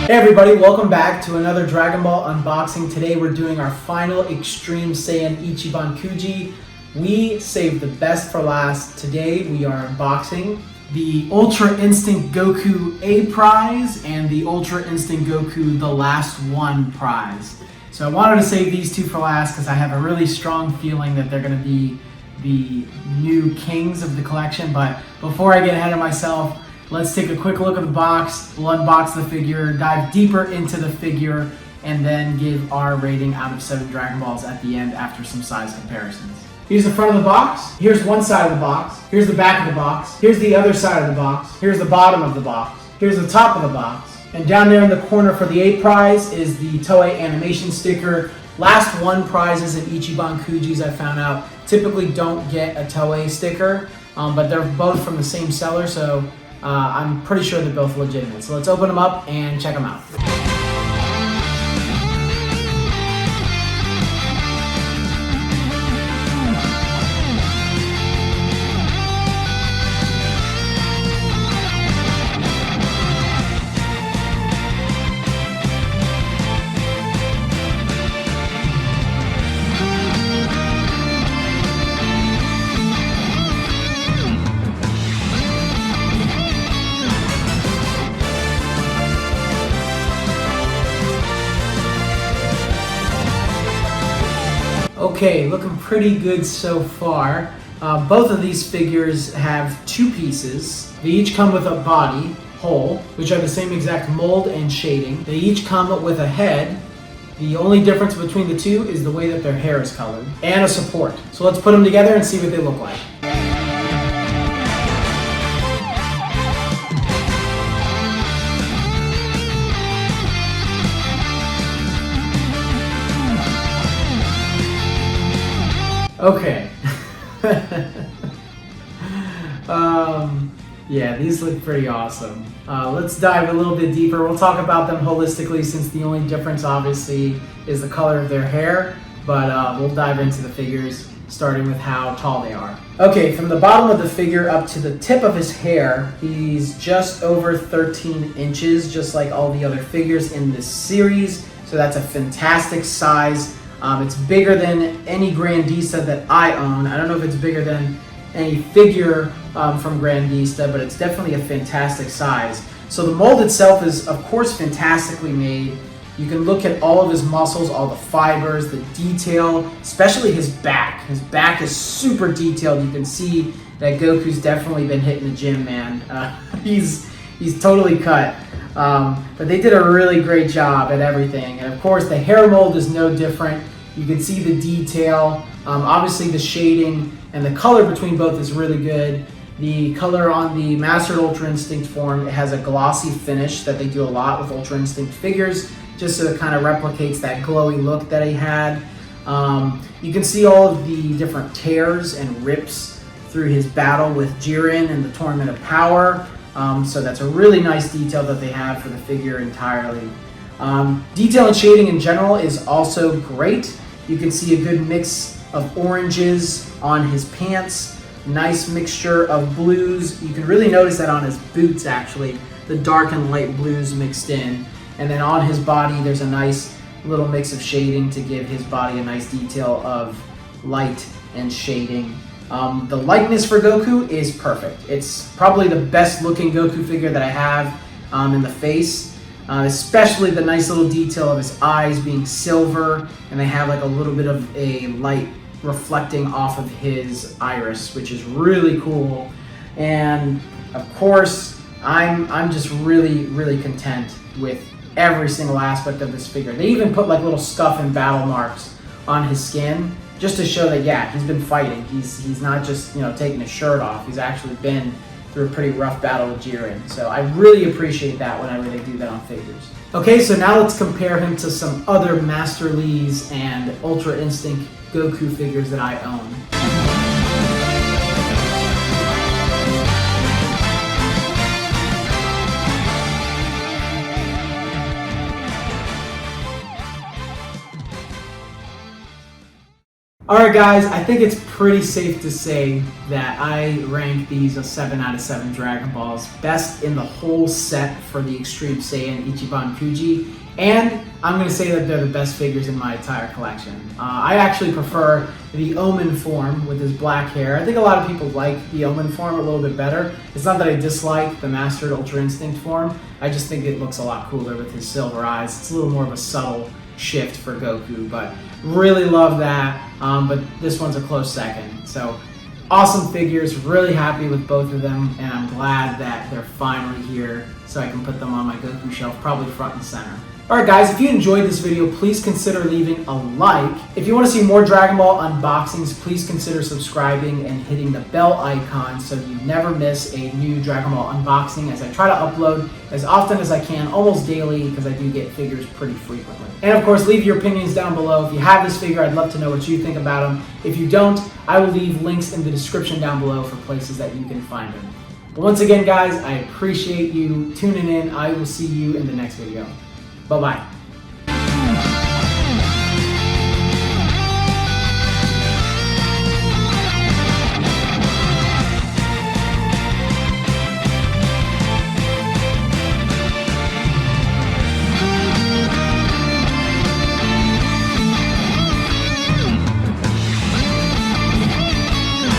Hey everybody, welcome back to another Dragon Ball unboxing. Today we're doing our final Extreme Saiyan Ichiban Kuji. We saved the best for last. Today we are unboxing the Ultra Instinct Goku A prize and the Ultra Instinct Goku The Last One prize. So I wanted to save these two for last because I have a really strong feeling that they're going to be the new kings of the collection. But before I get ahead of myself, let's take a quick look at the box. We'll unbox the figure, dive deeper into the figure, and then give our rating out of 7 Dragon Balls at the end after some size comparisons. Here's the front of the box. Here's one side of the box. Here's the back of the box. Here's the other side of the box. Here's the bottom of the box. Here's the top of the box. And down there in the corner for the A prize is the Toei animation sticker. Last one prizes in Ichiban Kujis, I found out, typically don't get a Toei sticker, but they're both from the same seller, so I'm pretty sure they're both legitimate. So let's open them up and check them out. Okay, looking pretty good so far. Both of these figures have 2 pieces. They each come with a body, whole, which are the same exact mold and shading. They each come with a head. The only difference between the two is the way that their hair is colored, and a support. So let's put them together and see what they look like. Okay. Yeah, these look pretty awesome. Let's dive a little bit deeper. We'll talk about them holistically since the only difference obviously is the color of their hair, but we'll dive into the figures starting with how tall they are. Okay, from the bottom of the figure up to the tip of his hair, he's just over 13 inches, just like all the other figures in this series, so that's a fantastic size. It's bigger than any Grandista that I own. I don't know if it's bigger than any figure from Grandista, but it's definitely a fantastic size. So the mold itself is, of course, fantastically made. You can look at all of his muscles, all the fibers, the detail, especially his back. His back is super detailed. You can see that Goku's definitely been hitting the gym, man. He's totally cut. But they did a really great job at everything. And of course, the hair mold is no different. You can see the detail. Obviously, the shading and the color between both is really good. The color on the Mastered Ultra Instinct form, it has a glossy finish that they do a lot with Ultra Instinct figures, just so it kind of replicates that glowy look that he had. You can see all of the different tears and rips through his battle with Jiren and the Tournament of Power. So that's a really nice detail that they have for the figure entirely. Detail and shading in general is also great. You can see a good mix of oranges on his pants, nice mixture of blues. You can really notice that on his boots actually, the dark and light blues mixed in. And then on his body there's a nice little mix of shading to give his body a nice detail of light and shading. The likeness for Goku is perfect. It's probably the best looking Goku figure that I have in the face, especially the nice little detail of his eyes being silver, and they have like a little bit of a light reflecting off of his iris, which is really cool. And of course, I'm just really content with every single aspect of this figure. They even put like little scuff and battle marks on his skin, just to show that, yeah, he's been fighting. He's not just, taking his shirt off. He's actually been through a pretty rough battle with Jiren. So I really appreciate that whenever they do that on figures. Okay, so now let's compare him to some other Masterlise and Ultra Instinct Goku figures that I own. Alright guys, I think it's pretty safe to say that I rank these a 7 out of 7 Dragon Balls. Best in the whole set for the Extreme Saiyan Ichiban Kuji. And I'm going to say that they're the best figures in my entire collection. I actually prefer the Omen form with his black hair. I think a lot of people like the Omen form a little bit better. It's not that I dislike the Mastered Ultra Instinct form. I just think it looks a lot cooler with his silver eyes. It's a little more of a subtle shift for Goku, but really love that. But this one's a close second. So awesome figures, really happy with both of them, and I'm glad that they're finally here so I can put them on my Goku shelf, probably front and center. Alright guys, if you enjoyed this video, please consider leaving a like. If you want to see more Dragon Ball unboxings, please consider subscribing and hitting the bell icon so you never miss a new Dragon Ball unboxing, as I try to upload as often as I can, almost daily, because I do get figures pretty frequently. And of course, leave your opinions down below. If you have this figure, I'd love to know what you think about them. If you don't, I will leave links in the description down below for places that you can find them. But once again guys, I appreciate you tuning in. I will see you in the next video. Bye-bye.